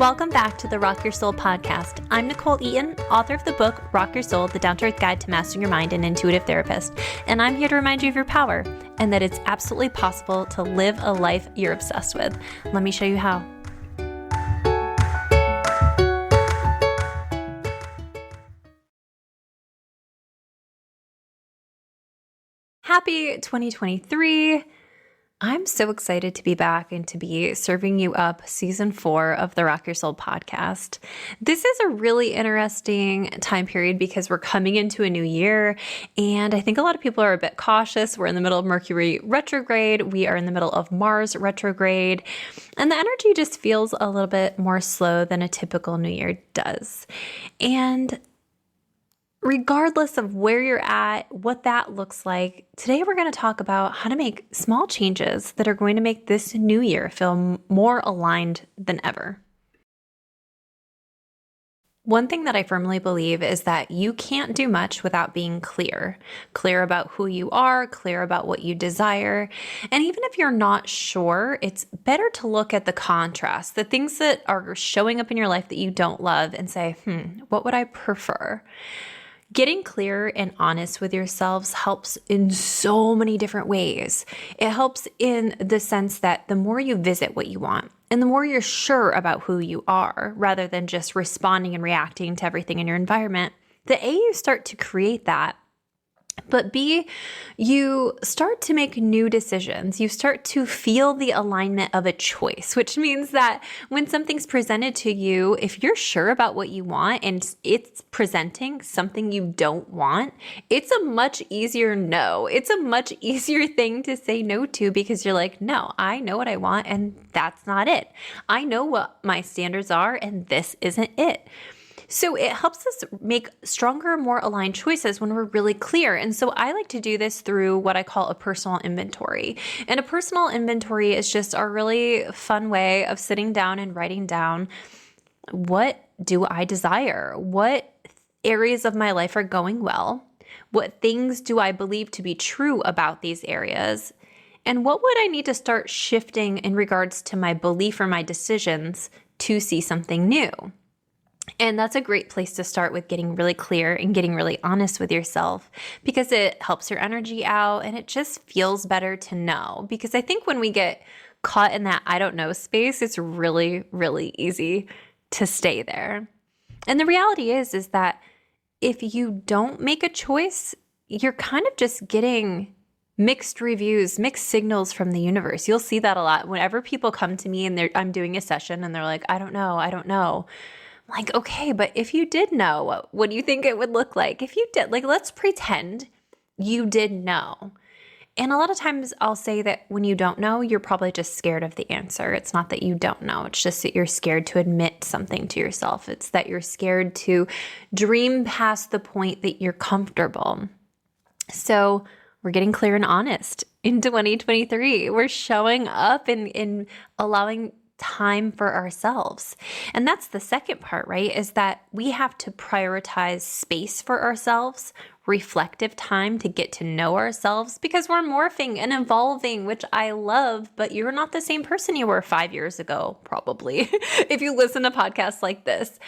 Welcome back to the Rock Your Soul podcast. I'm Nicholeeaton, author of the book Rock Your Soul, The Down-to-Earth Guide to Mastering Your Mind and Intuitive Therapist. And I'm here to remind you of your power and that it's absolutely possible to live a life you're obsessed with. Let me show you how. Happy 2023. I'm so excited to be back and to be serving you up season 4 of the Rock Your Soul podcast. This is a really interesting time period because we're coming into a new year, and I think a lot of people are a bit cautious. We're in the middle of Mercury retrograde. We are in the middle of Mars retrograde, and the energy just feels a little bit more slow than a typical new year does. And regardless of where you're at, what that looks like, today we're going to talk about how to make small changes that are going to make this new year feel more aligned than ever. One thing that I firmly believe is that you can't do much without being clear about who you are, clear about what you desire. And even if you're not sure, it's better to look at the contrast, the things that are showing up in your life that you don't love, and say, what would I prefer? Getting clear and honest with yourselves helps in so many different ways. It helps in the sense that the more you visit what you want and the more you're sure about who you are, rather than just responding and reacting to everything in your environment, you start to create that. But B, you start to make new decisions. You start to feel the alignment of a choice, which means that when something's presented to you, if you're sure about what you want and it's presenting something you don't want, it's a much easier no. It's a much easier thing to say no to because you're like, no, I know what I want and that's not it. I know what my standards are and this isn't it. So it helps us make stronger, more aligned choices when we're really clear. And so I like to do this through what I call a personal inventory. And a personal inventory is just a really fun way of sitting down and writing down, what do I desire? What areas of my life are going well? What things do I believe to be true about these areas? And what would I need to start shifting in regards to my belief or my decisions to see something new? And that's a great place to start with getting really clear and getting really honest with yourself, because it helps your energy out and it just feels better to know. Because I think when we get caught in that I don't know space, it's really, really easy to stay there. And the reality is that if you don't make a choice, you're kind of just getting mixed reviews, mixed signals from the universe. You'll see that a lot. Whenever people come to me and I'm doing a session and they're like, I don't know. Like, okay, but if you did know, what do you think it would look like? If you did, let's pretend you did know. And a lot of times I'll say that when you don't know, you're probably just scared of the answer. It's not that you don't know. It's just that you're scared to admit something to yourself. It's that you're scared to dream past the point that you're comfortable. So we're getting clear and honest in 2023. We're showing up and allowing time for ourselves. And that's the second part, right? Is that we have to prioritize space for ourselves, reflective time to get to know ourselves, because we're morphing and evolving, which I love, but you're not the same person you were 5 years ago, probably, if you listen to podcasts like this.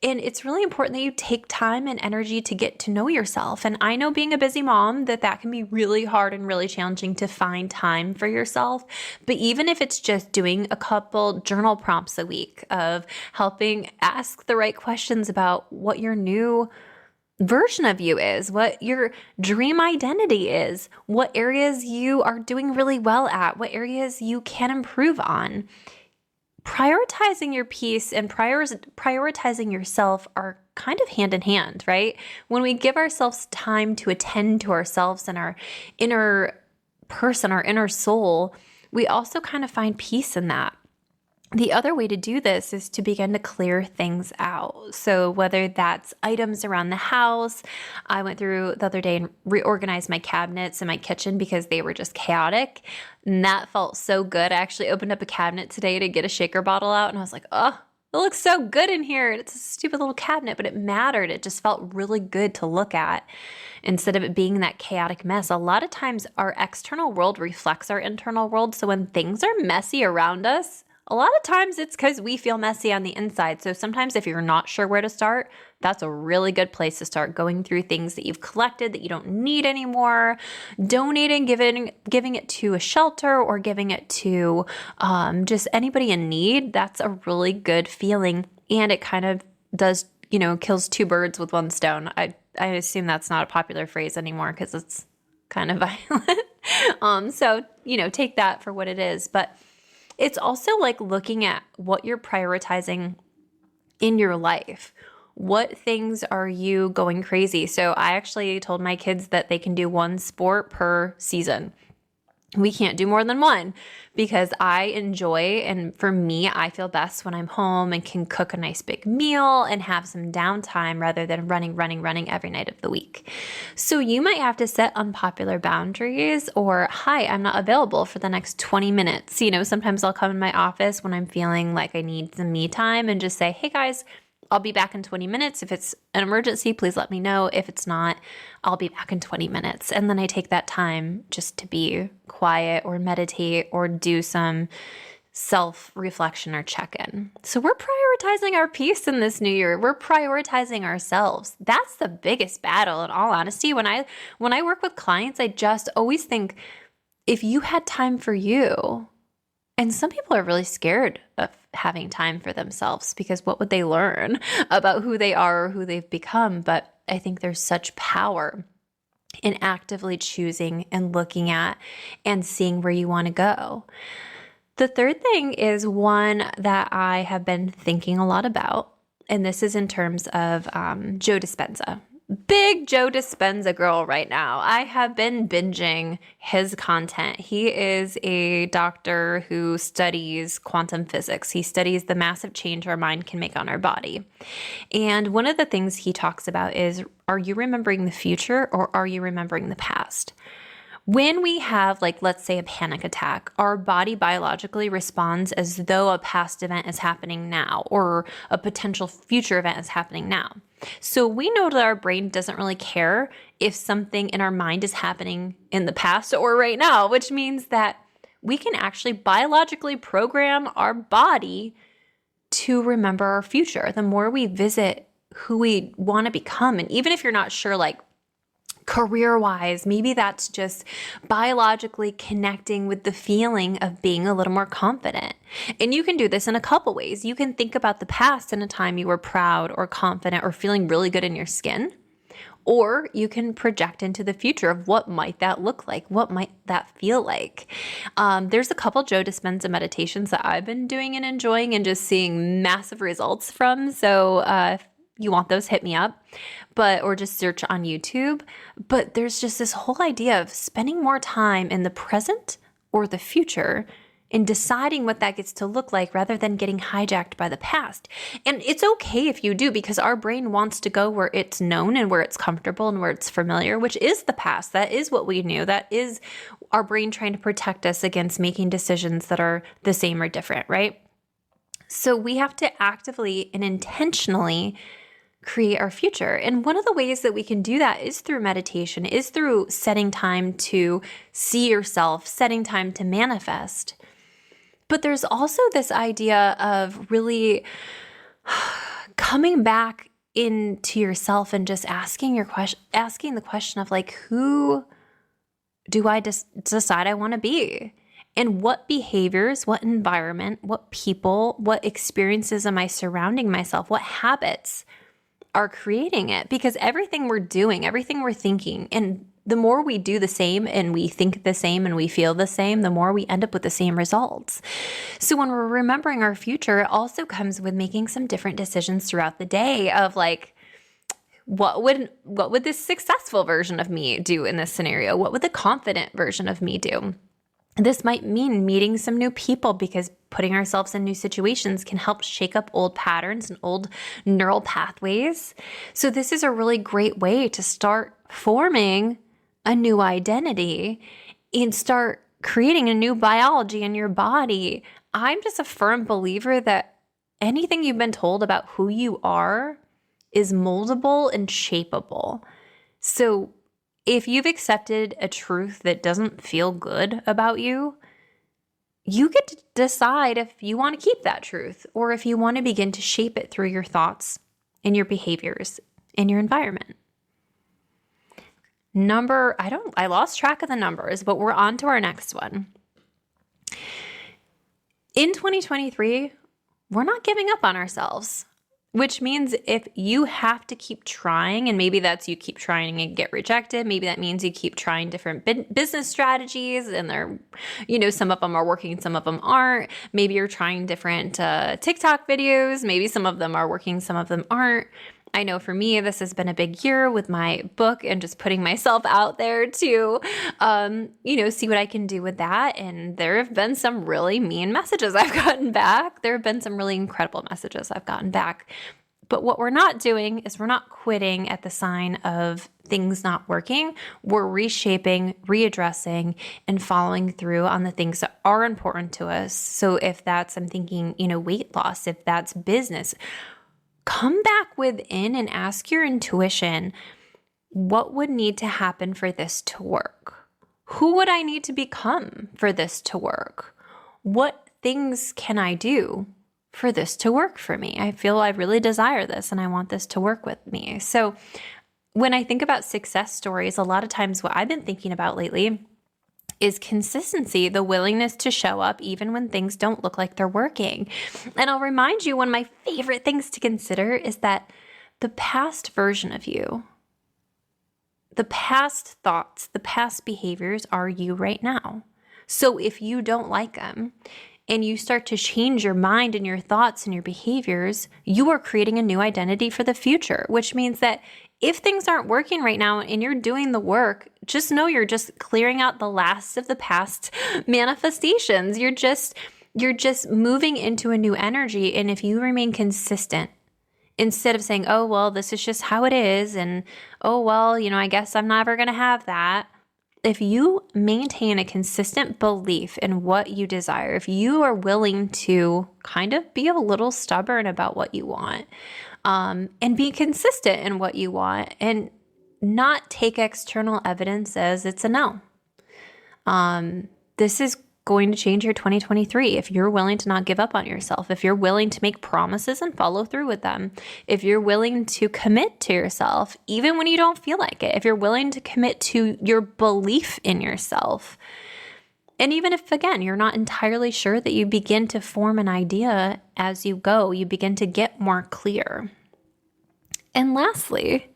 And it's really important that you take time and energy to get to know yourself. And I know being a busy mom, that can be really hard and really challenging to find time for yourself. But even if it's just doing a couple journal prompts a week of helping ask the right questions about what your new version of you is, what your dream identity is, what areas you are doing really well at, what areas you can improve on. Prioritizing your peace and prioritizing yourself are kind of hand in hand, right? When we give ourselves time to attend to ourselves and our inner person, our inner soul, we also kind of find peace in that. The other way to do this is to begin to clear things out. So whether that's items around the house, I went through the other day and reorganized my cabinets in my kitchen because they were just chaotic. And that felt so good. I actually opened up a cabinet today to get a shaker bottle out and I was like, oh, it looks so good in here. It's a stupid little cabinet, but it mattered. It just felt really good to look at instead of it being that chaotic mess. A lot of times our external world reflects our internal world. So when things are messy around us, A lot of times it's because we feel messy on the inside. So sometimes if you're not sure where to start, that's a really good place to start, going through things that you've collected that you don't need anymore, donating, giving it to a shelter, or giving it to just anybody in need. That's a really good feeling. And it kind of does, kills two birds with one stone. I assume that's not a popular phrase anymore because it's kind of violent. So, take that for what it is. But it's also like looking at what you're prioritizing in your life. What things are you going crazy? So I actually told my kids that they can do one sport per season. We can't do more than one because I enjoy, and for me, I feel best when I'm home and can cook a nice big meal and have some downtime rather than running every night of the week. So you might have to set unpopular boundaries, or, hi, I'm not available for the next 20 minutes. Sometimes I'll come in my office when I'm feeling like I need some me time and just say, hey guys, I'll be back in 20 minutes. If it's an emergency, please let me know. If it's not, I'll be back in 20 minutes. And then I take that time just to be quiet or meditate or do some self-reflection or check-in. So we're prioritizing our peace in this new year. We're prioritizing ourselves. That's the biggest battle, in all honesty. When I work with clients, I just always think, if you had time for you, and some people are really scared of having time for themselves because what would they learn about who they are or who they've become? But I think there's such power in actively choosing and looking at and seeing where you want to go. The third thing is one that I have been thinking a lot about, and this is in terms of Joe Dispenza. Big Joe Dispenza girl right now. I have been binging his content. He is a doctor who studies quantum physics. He studies the massive change our mind can make on our body. And one of the things he talks about is, are you remembering the future or are you remembering the past? When we have, let's say, a panic attack, our body biologically responds as though a past event is happening now or a potential future event is happening now. So we know that our brain doesn't really care if something in our mind is happening in the past or right now, which means that we can actually biologically program our body to remember our future. The more we visit who we want to become, and even if you're not sure, career-wise, maybe that's just biologically connecting with the feeling of being a little more confident. And you can do this in a couple ways. You can think about the past in a time you were proud or confident or feeling really good in your skin. Or you can project into the future of what might that look like? What might that feel like? There's a couple Joe Dispenza meditations that I've been doing and enjoying and just seeing massive results from. So if you want those, hit me up. Or just search on YouTube. But there's just this whole idea of spending more time in the present or the future in deciding what that gets to look like rather than getting hijacked by the past. And it's okay if you do, because our brain wants to go where it's known and where it's comfortable and where it's familiar, which is the past. That is what we knew. That is our brain trying to protect us against making decisions that are the same or different, right? So we have to actively and intentionally create our future. And one of the ways that we can do that is through meditation, is through setting time to see yourself, setting time to manifest. But there's also this idea of really coming back into yourself and just asking the question of who do I decide I want to be? And what behaviors, what environment, what people, what experiences am I surrounding myself? What habits are creating it? Because everything we're doing, everything we're thinking, and the more we do the same and we think the same and we feel the same, the more we end up with the same results. So when we're remembering our future, it also comes with making some different decisions throughout the day of what would this successful version of me do in this scenario? What would the confident version of me do? This might mean meeting some new people, because putting ourselves in new situations can help shake up old patterns and old neural pathways. So this is a really great way to start forming a new identity and start creating a new biology in your body. I'm just a firm believer that anything you've been told about who you are is moldable and shapeable. So if you've accepted a truth that doesn't feel good about you, you get to decide if you want to keep that truth or if you want to begin to shape it through your thoughts and your behaviors and your environment. I lost track of the numbers, but we're on to our next one. In 2023, we're not giving up on ourselves, which means if you have to keep trying, and maybe that's you keep trying and get rejected. Maybe that means you keep trying different business strategies and some of them are working, some of them aren't. Maybe you're trying different TikTok videos. Maybe some of them are working, some of them aren't. I know for me, this has been a big year with my book and just putting myself out there to, see what I can do with that. And there have been some really mean messages I've gotten back. There have been some really incredible messages I've gotten back. But what we're not doing is we're not quitting at the sign of things not working. We're reshaping, readdressing, and following through on the things that are important to us. So if that's, I'm thinking, weight loss, if that's business, come back within and ask your intuition, what would need to happen for this to work? Who would I need to become for this to work? What things can I do for this to work for me? I feel I really desire this and I want this to work with me. So when I think about success stories, a lot of times what I've been thinking about lately is consistency, the willingness to show up even when things don't look like they're working. And I'll remind you, one of my favorite things to consider is that the past version of you, the past thoughts, the past behaviors are you right now. So if you don't like them and you start to change your mind and your thoughts and your behaviors, you are creating a new identity for the future, which means that if things aren't working right now and you're doing the work, just know you're just clearing out the last of the past manifestations. You're just moving into a new energy. And if you remain consistent, instead of saying, oh, well, this is just how it is, and oh, well, I guess I'm never going to have that. If you maintain a consistent belief in what you desire, if you are willing to kind of be a little stubborn about what you want, and be consistent in what you want and not take external evidence as it's a no. This is going to change your 2023 if you're willing to not give up on yourself, if you're willing to make promises and follow through with them, if you're willing to commit to yourself, even when you don't feel like it, if you're willing to commit to your belief in yourself. And even if, again, you're not entirely sure, that you begin to form an idea as you go, you begin to get more clear. And lastly,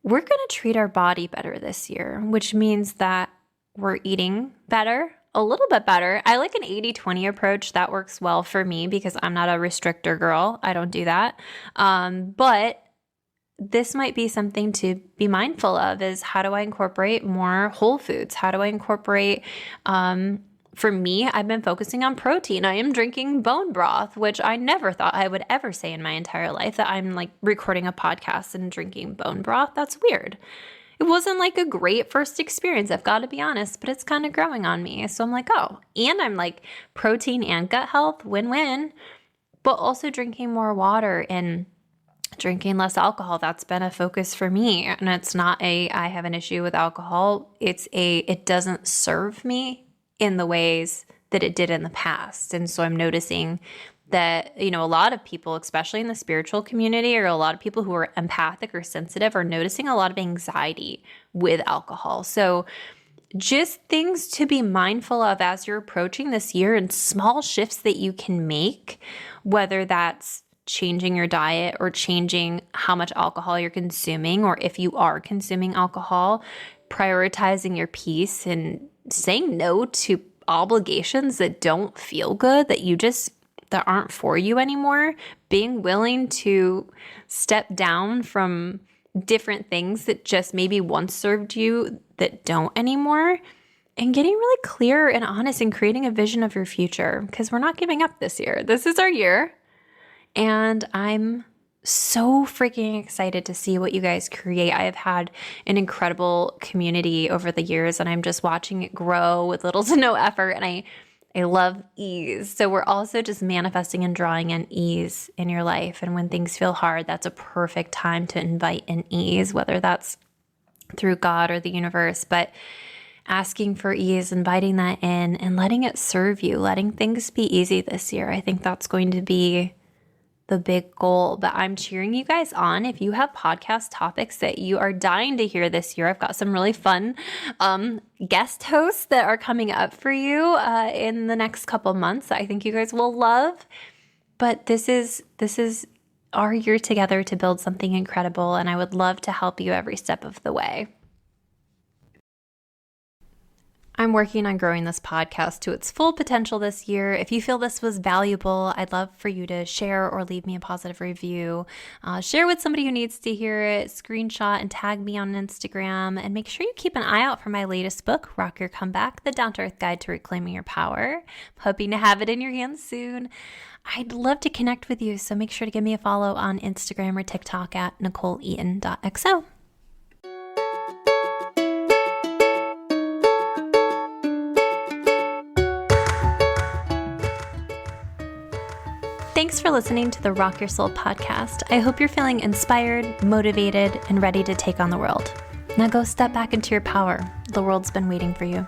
we're going to treat our body better this year, which means that we're eating better, a little bit better. I like an 80-20 approach. That works well for me because I'm not a restrictor girl. I don't do that. But this might be something to be mindful of, is how do I incorporate more whole foods? How do I incorporate, for me, I've been focusing on protein. I am drinking bone broth, which I never thought I would ever say in my entire life, that I'm like recording a podcast and drinking bone broth. That's weird. It wasn't like a great first experience, I've got to be honest, but it's kind of growing on me. So I'm like, oh, and I'm like protein and gut health, win-win, but also drinking more water and drinking less alcohol. That's been a focus for me. And it's not I have an issue with alcohol. It doesn't serve me in the ways that it did in the past. And so I'm noticing that, a lot of people, especially in the spiritual community, or a lot of people who are empathic or sensitive, are noticing a lot of anxiety with alcohol. So just things to be mindful of as you're approaching this year, and small shifts that you can make, whether that's changing your diet or changing how much alcohol you're consuming, or if you are consuming alcohol, prioritizing your peace and saying no to obligations that don't feel good, that aren't for you anymore, being willing to step down from different things that just maybe once served you that don't anymore, and getting really clear and honest and creating a vision of your future, because we're not giving up this year. This is our year. And I'm so freaking excited to see what you guys create. I have had an incredible community over the years, and I'm just watching it grow with little to no effort. And I love ease. So we're also just manifesting and drawing in ease in your life. And when things feel hard, that's a perfect time to invite in ease, whether that's through God or the universe. But asking for ease, inviting that in, and letting it serve you, letting things be easy this year. I think that's going to be the big goal. But I'm cheering you guys on. If you have podcast topics that you are dying to hear this year, I've got some really fun guest hosts that are coming up for you in the next couple months that I think you guys will love. But this is our year together to build something incredible, and I would love to help you every step of the way. I'm working on growing this podcast to its full potential this year. If you feel this was valuable, I'd love for you to share or leave me a positive review. Share with somebody who needs to hear it, screenshot and tag me on Instagram, and make sure you keep an eye out for my latest book, Rock Your Comeback, The Down-to-Earth Guide to Reclaiming Your Power. Hoping to have it in your hands soon. I'd love to connect with you, so make sure to give me a follow on Instagram or TikTok at Nicholeeaton.clarity. Thanks for listening to the Rock Your Soul podcast. I hope you're feeling inspired, motivated, and ready to take on the world. Now go step back into your power. The world's been waiting for you.